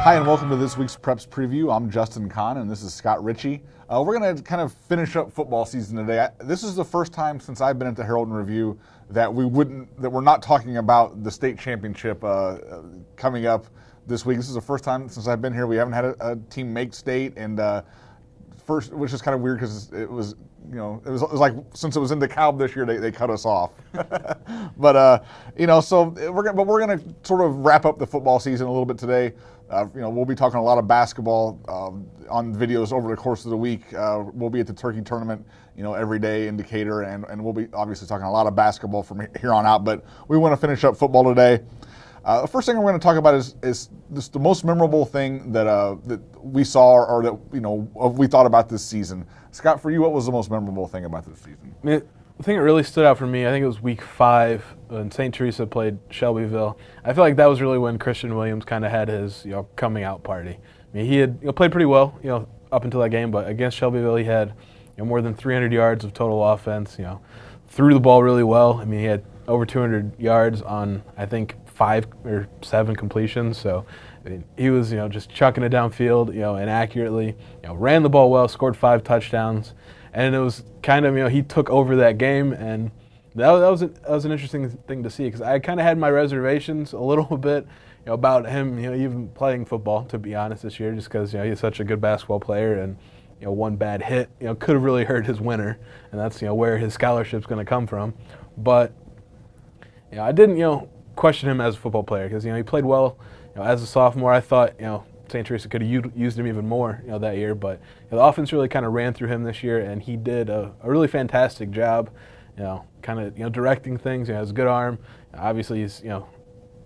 Hi, and welcome to this week's Preps Preview. I'm Justin Conn, and this is Scott Richey. We're going to kind of finish up football season today. This is the first time since I've been at the Herald and Review that we're not talking about the state championship coming up this week. This is the first time since I've been here we haven't had a team make state, and which is kind of weird because it was like since it was in DeKalb this year, they cut us off. But we're going to sort of wrap up the football season a little bit today. We'll be talking a lot of basketball on videos over the course of the week. We'll be at the turkey tournament, every day in Decatur, and we'll be obviously talking a lot of basketball from here on out. But we want to finish up football today. The first thing we're going to talk about is this the most memorable thing that we saw or that we thought about this season. Scott, for you, what was the most memorable thing about this season? The thing that really stood out for me, I think it was week 5 when St. Teresa played Shelbyville. I feel like that was really when Christian Williams kind of had his coming out party. I mean, he had played pretty well up until that game, but against Shelbyville he had more than 300 yards of total offense. Threw the ball really well. I mean, he had over 200 yards on I think 5 or 7 completions. So I mean, he was just chucking it downfield and accurately. Ran the ball well, scored 5 touchdowns. And it was kind of, he took over that game, and that was an interesting thing to see because I kind of had my reservations a little bit about him, even playing football, to be honest, this year, just because he's such a good basketball player, and one bad hit could have really hurt his winter, and that's where his scholarship's going to come from. But I didn't question him as a football player because he played well. As a sophomore, I thought St. Teresa could have used him even more that year, but the offense really kind of ran through him this year, and he did a really fantastic job, kind of directing things. He has a good arm. Obviously, he's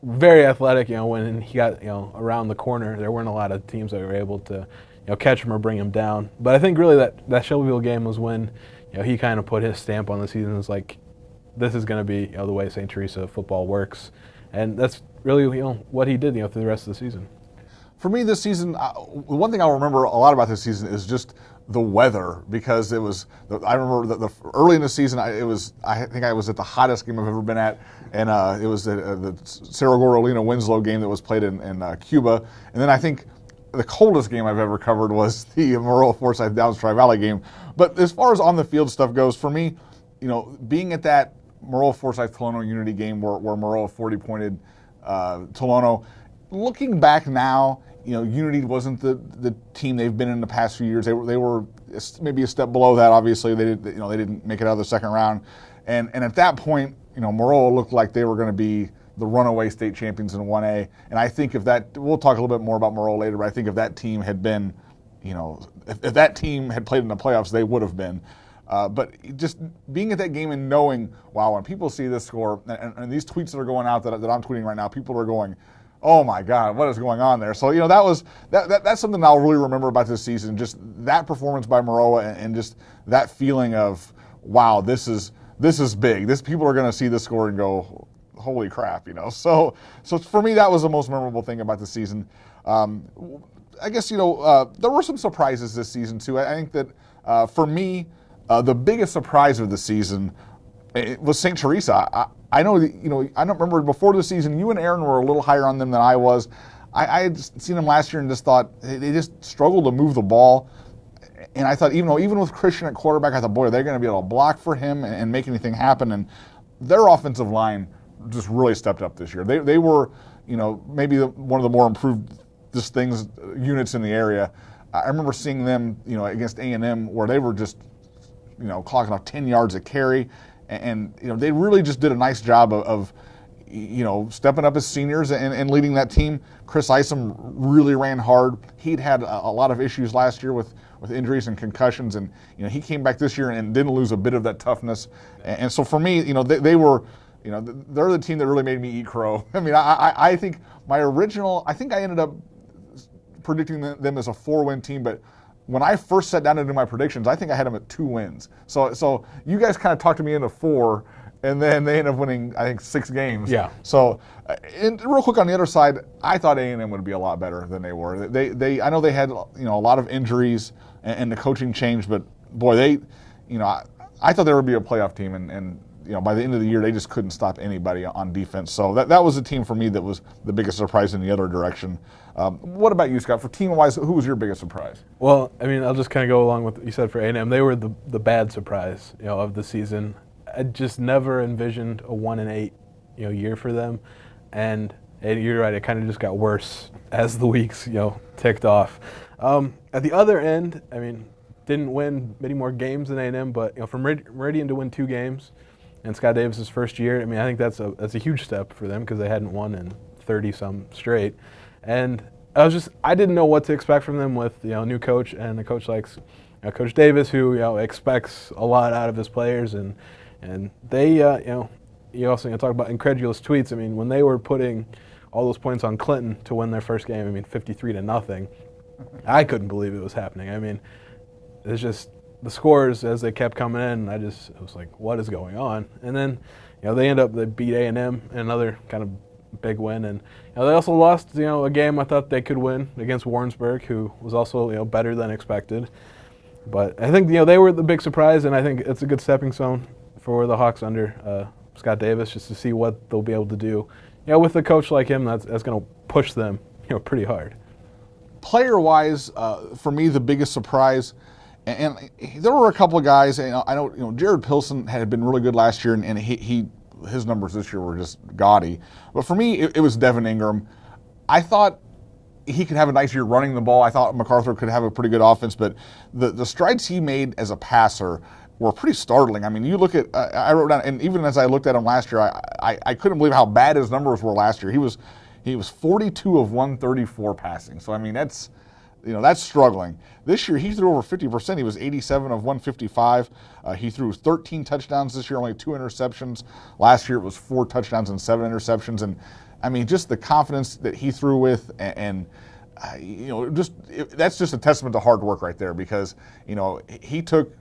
very athletic. When he got around the corner, there weren't a lot of teams that were able to catch him or bring him down. But I think really that Shelbyville game was when he kind of put his stamp on the season. It's like, this is going to be the way St. Teresa football works, and that's really what he did through the rest of the season. For me, this season, the one thing I'll remember a lot about this season is just the weather, because it was. I remember the early in the season, I think I was at the hottest game I've ever been at, and it was the Cerro Gordo Winslow game that was played in Cuba, and then I think the coldest game I've ever covered was the Maroa Forsyth Downs Tri-Valley game. But as far as on the field stuff goes, for me, being at that Maroa Forsyth Tolono Unity game where Maroa 40-pointed Tolono. Looking back now, Unity wasn't the team they've been in the past few years. They were maybe a step below that. Obviously, they didn't make it out of the second round, and at that point, Maroa looked like they were going to be the runaway state champions in 1A. And I think we'll talk a little bit more about Maroa later, but I think if that team had been, if that team had played in the playoffs, they would have been. But just being at that game and knowing, wow, when people see this score and these tweets that are going out that I'm tweeting right now, people are going, oh my God, what is going on there? So that's something I'll really remember about this season. Just that performance by Maroa and just that feeling of, wow, this is big. People are going to see this score and go, holy crap, So for me, that was the most memorable thing about the season. I guess there were some surprises this season too. I think that for me, the biggest surprise of the season was St. Teresa. I know, I don't remember before the season, you and Aaron were a little higher on them than I was. I had seen them last year and just thought they just struggled to move the ball. And I thought, even with Christian at quarterback, I thought, boy, they're going to be able to block for him and make anything happen. And their offensive line just really stepped up this year. They were, maybe one of the more improved units in the area. I remember seeing them, against A&M where they were just, clocking off 10 yards a carry. And they really just did a nice job of stepping up as seniors and leading that team. Chris Isom really ran hard. He'd had a lot of issues last year with injuries and concussions, and he came back this year and didn't lose a bit of that toughness. And so for me, they were, they're the team that really made me eat crow. I mean, I think I ended up predicting them as a 4-win team, but when I first sat down to do my predictions, I think I had them at 2 wins. So you guys kind of talked me into 4, and then they ended up winning, I think, 6 games. Yeah. So, and real quick on the other side, I thought A&M would be a lot better than they were. I know they had a lot of injuries and the coaching changed, but boy, I thought they would be a playoff team, and by the end of the year, they just couldn't stop anybody on defense. So that was a team for me that was the biggest surprise in the other direction. What about you, Scott? For team-wise, who was your biggest surprise? Well, I mean, I'll just kind of go along with what you said for A&M. They were the bad surprise, of the season. I just never envisioned a 1-8, year for them, and you're right. It kind of just got worse as the weeks, ticked off. At the other end, I mean, didn't win many more games than A&M, but from Meridian to win 2 games, and Scott Davis's first year, I mean, I think that's a huge step for them because they hadn't won in 30-some straight. And I didn't know what to expect from them with new coach and a coach like Coach Davis, who expects a lot out of his players, and they you also talk about incredulous tweets. I mean, when they were putting all those points on Clinton to win their first game, I mean 53-0, I couldn't believe it was happening. I mean, it's just the scores as they kept coming in. I was like, what is going on? And then they beat A&M in another kind of big win, and they also lost a game I thought they could win against Warrensburg, who was also better than expected. But I think they were the big surprise, and I think it's a good stepping stone for the Hawks under Scott Davis, just to see what they'll be able to do with a coach like him that's going to push them pretty hard. Player-wise, for me, the biggest surprise, and there were a couple of guys. I know Jared Pilson had been really good last year, and his numbers this year were just gaudy. But for me, it was Devin Ingram. I thought he could have a nice year running the ball. I thought MacArthur could have a pretty good offense, but the strides he made as a passer were pretty startling. I mean, you look at I wrote down, and even as I looked at him last year, I couldn't believe how bad his numbers were last year. He was 42 of 134 passing. So I mean, that's struggling. This year he threw over 50%. He was 87 of 155. He threw 13 touchdowns this year, only 2 interceptions. Last year it was 4 touchdowns and 7 interceptions. And I mean, just the confidence that he threw with, and that's just a testament to hard work right there, because he took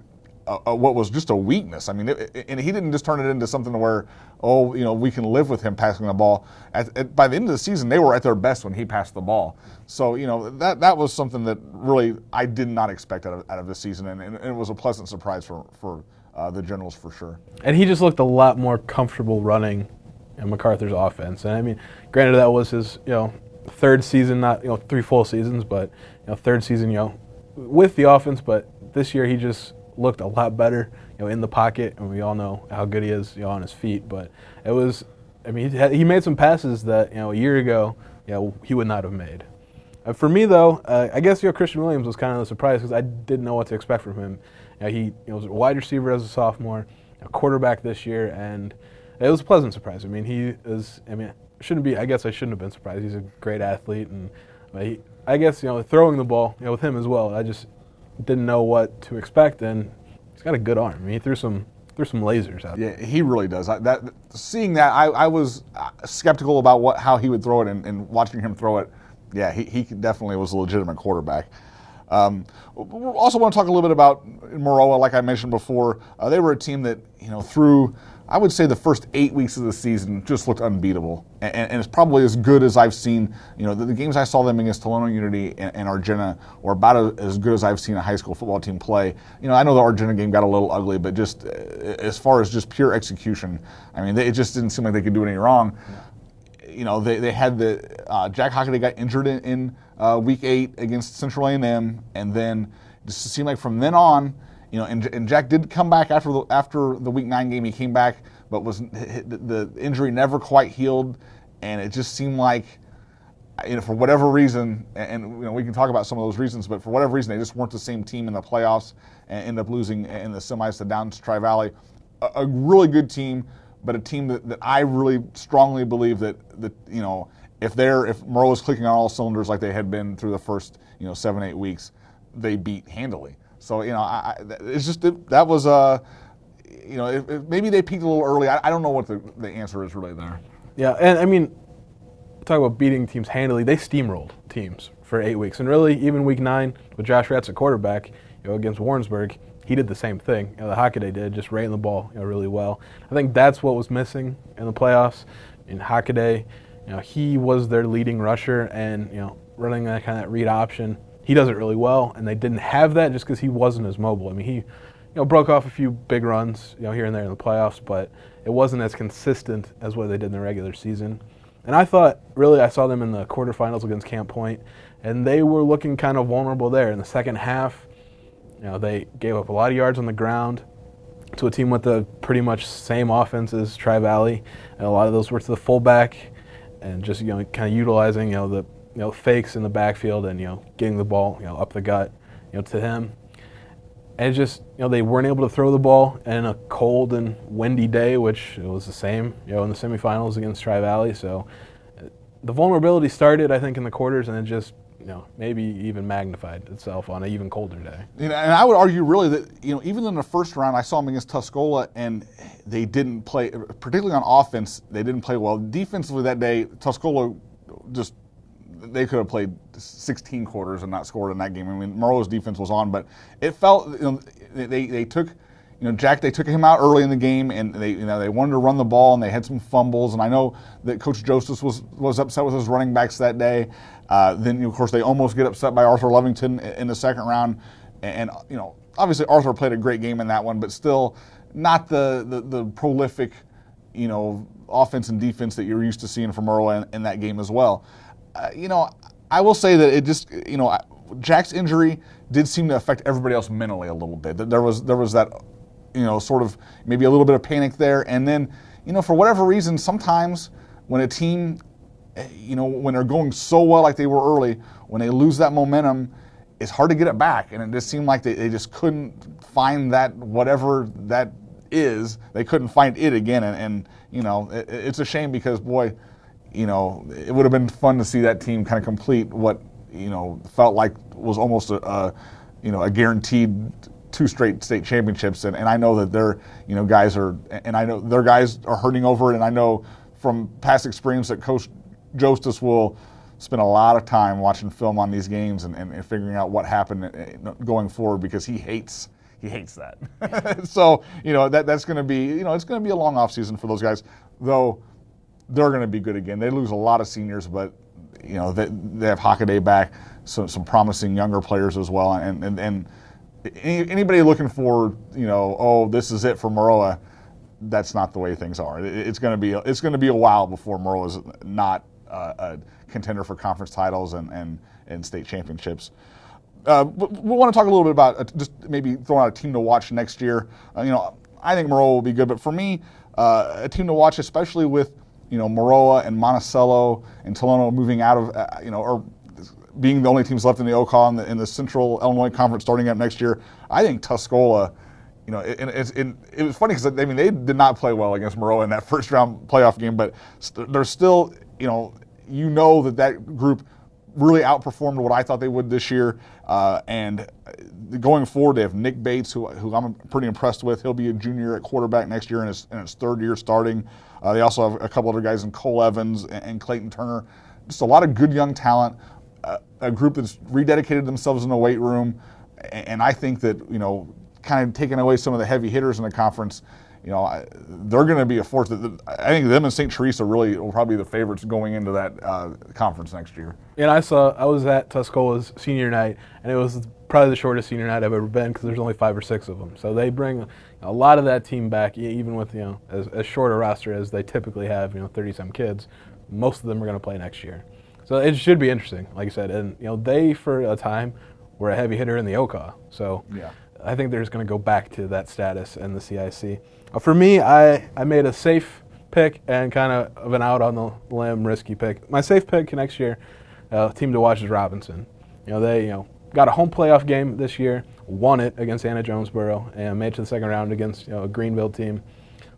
what was just a weakness. I mean, and he didn't just turn it into something where, we can live with him passing the ball. By the end of the season, they were at their best when he passed the ball. So, that was something that really I did not expect out of this season, and it was a pleasant surprise for the Generals for sure. And he just looked a lot more comfortable running in MacArthur's offense. And I mean, granted that was his, third season, not 3 full seasons, but third season, with the offense. But this year he just looked a lot better, in the pocket, and we all know how good he is, on his feet. But it was, I mean, he made some passes that a year ago, he would not have made. For me though, I guess Christian Williams was kind of the surprise, because I didn't know what to expect from him. He was a wide receiver as a sophomore, a quarterback this year, and it was a pleasant surprise. I mean, I guess I shouldn't have been surprised. He's a great athlete, and I guess throwing the ball, with him as well, I just didn't know what to expect, and he's got a good arm. I mean, he threw some lasers out there. Yeah, he really does. Seeing that, I was skeptical about how he would throw it, and watching him throw it, yeah, he definitely was a legitimate quarterback. We also want to talk a little bit about Maroa. Like I mentioned before, they were a team that through, I would say, the first 8 weeks of the season just looked unbeatable, and it's probably as good as I've seen. The games I saw them against Tolono Unity and Argenta were about as good as I've seen a high school football team play. I know the Argenta game got a little ugly, but just as far as just pure execution, I mean, it just didn't seem like they could do any wrong. They had Jack Hockaday got injured in week 8 against Central A&M, and then just seemed like from then on, and Jack did come back after the week 9 game. He came back, but the injury never quite healed, and it just seemed like, for whatever reason, and we can talk about some of those reasons, but for whatever reason, they just weren't the same team in the playoffs, and ended up losing in the semis to Downs Tri-Valley. A really good team, but a team that I really strongly believe that if Maroa's clicking on all cylinders like they had been through the first 7-8 weeks, they beat handily. So it's just that was maybe they peaked a little early. I don't know what the answer is really there. Yeah, and I mean, talk about beating teams handily. They steamrolled teams for 8 weeks, and really even week 9 with Josh Ratz at quarterback, against Warrensburg, he did the same thing. The Hockaday did, just ran the ball really well. I think that's what was missing in the playoffs. In Hockaday, he was their leading rusher, and running that kind of read option, he does it really well. And they didn't have that just because he wasn't as mobile. I mean, he broke off a few big runs here and there in the playoffs, but it wasn't as consistent as what they did in the regular season. And I thought, really, I saw them in the quarterfinals against Camp Point, and they were looking kind of vulnerable there. In the second half, they gave up a lot of yards on the ground to a team with the pretty much same offense as Tri-Valley, and a lot of those were to the fullback, and just kind of utilizing the fakes in the backfield and getting the ball up the gut to him. And it just they weren't able to throw the ball in a cold and windy day, which it was the same in the semifinals against Tri-Valley. So the vulnerability started, I think, in the quarters, and it just maybe even magnified itself on an even colder day. And I would argue really that even in the first round, I saw them against Tuscola, and they didn't play, particularly on offense. They didn't play well defensively that day. Tuscola they could have played 16 quarters and not scored in that game. I mean, Maroa's defense was on, but it felt they took Jack. They took him out early in the game, and they wanted to run the ball, and they had some fumbles. And I know that Coach Joseph was upset with his running backs that day. Then of course they almost get upset by Arthur Lovington in the second round, and obviously Arthur played a great game in that one, but still not the prolific offense and defense that you're used to seeing from Maroa in that game as well. I will say that it just, Jack's injury did seem to affect everybody else mentally a little bit. There was that, sort of maybe a little bit of panic there. And then, for whatever reason, sometimes when a team, when they're going so well like they were early, when they lose that momentum, it's hard to get it back. And it just seemed like they just couldn't find that, whatever that is, they couldn't find it again. And it's a shame because, boy, it would have been fun to see that team kind of complete what, felt like was almost a guaranteed 2 straight state championships. And I know that their, guys are, and I know their guys are hurting over it. And I know from past experience that Coach Jostis will spend a lot of time watching film on these games and figuring out what happened going forward because he hates that. So, that's going to be, it's going to be a long off season for those guys, though. They're going to be good again. They lose a lot of seniors, but they have Hockaday back, so some promising younger players as well. And anybody looking for this is it for Maroa, that's not the way things are. It's going to be a while before Maroa is not a contender for conference titles and state championships. We want to talk a little bit about just maybe throwing out a team to watch next year. I think Maroa will be good, but for me, a team to watch, especially with Maroa and Monticello and Tolono moving out of, or being the only teams left in the OCA in the Central Illinois Conference starting up next year. I think Tuscola, it was funny because they did not play well against Maroa in that first round playoff game, but they're still, that group really outperformed what I thought they would this year. And going forward, they have Nick Bates, who I'm pretty impressed with. He'll be a junior at quarterback next year in his third year starting. They also have a couple other guys in Cole Evans and Clayton Turner. Just a lot of good young talent, a group that's rededicated themselves in the weight room. And I think that, kind of taking away some of the heavy hitters in the conference, they're going to be a force. I think them and St. Teresa really will probably be the favorites going into that conference next year. And I was at Tuscola's senior night, and it was probably the shortest senior night I've ever been because there's only 5 or 6 of them. So they bring a lot of that team back, even with as short a roster as they typically have, 30-some kids. Most of them are going to play next year. So it should be interesting, like I said. And they for a time were a heavy hitter in the OCA. So yeah. I think they're just going to go back to that status in the CIC. For me, I made a safe pick and kind of an out on the limb, risky pick. My safe pick next year, team to watch is Robinson. They got a home playoff game this year, won it against Anna Jonesboro, and made it to the second round against a Greenville team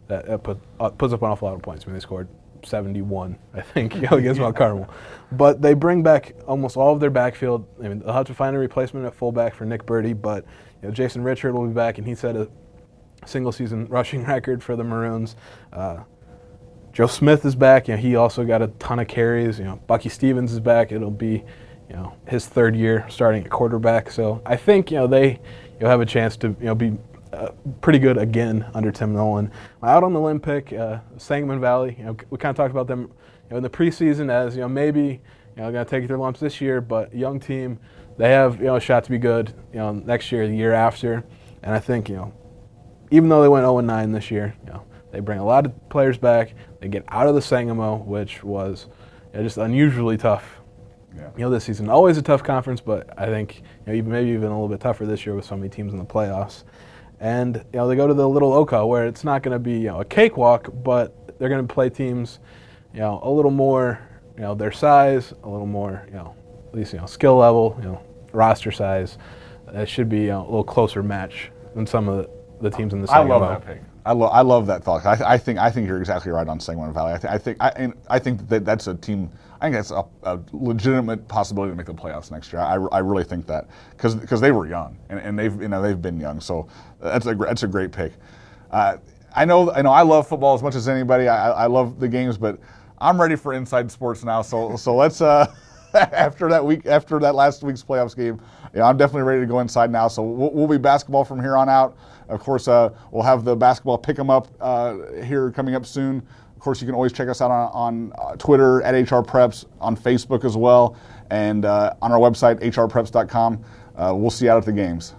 that puts up an awful lot of points. They scored 71, I think, against Mount Carmel. But they bring back almost all of their backfield. They'll have to find a replacement at fullback for Nick Birdie, but Jason Richard will be back, and he set a single-season rushing record for the Maroons. Joe Smith is back. He also got a ton of carries. Bucky Stevens is back. It'll be his third year starting at quarterback. So I think you'll have a chance to be pretty good again under Tim Nolan. Out on the limb pick, Sangamon Valley. We kind of talked about them in the preseason as maybe going to take their lumps this year, but young team. They have a shot to be good next year, the year after, and I think even though they went 0-9 this year, They bring a lot of players back. They get out of the Sangamo, which was just unusually tough. Yeah. This season. Always a tough conference, but I think maybe even a little bit tougher this year with so many teams in the playoffs. And they go to the Little Oka, where it's not going to be a cakewalk, but they're going to play teams a little more their size, a little more at least skill level, roster size. It should be a little closer match than some of the teams in the Sangamo. I love that pick. I love that thought. I think you're exactly right on Sangamon Valley. I think that's a team. I think that's a legitimate possibility to make the playoffs next year. I really think that because they were young and they've been young. So that's a great pick. I know I love football as much as anybody. I love the games, but I'm ready for inside sports now. So let's after that last week's playoffs game, I'm definitely ready to go inside now. So we'll be basketball from here on out. Of course, we'll have the basketball pick 'em up here coming up soon. Of course, you can always check us out on Twitter at HR Preps, on Facebook as well, and on our website, hrpreps.com. We'll see you out at the games.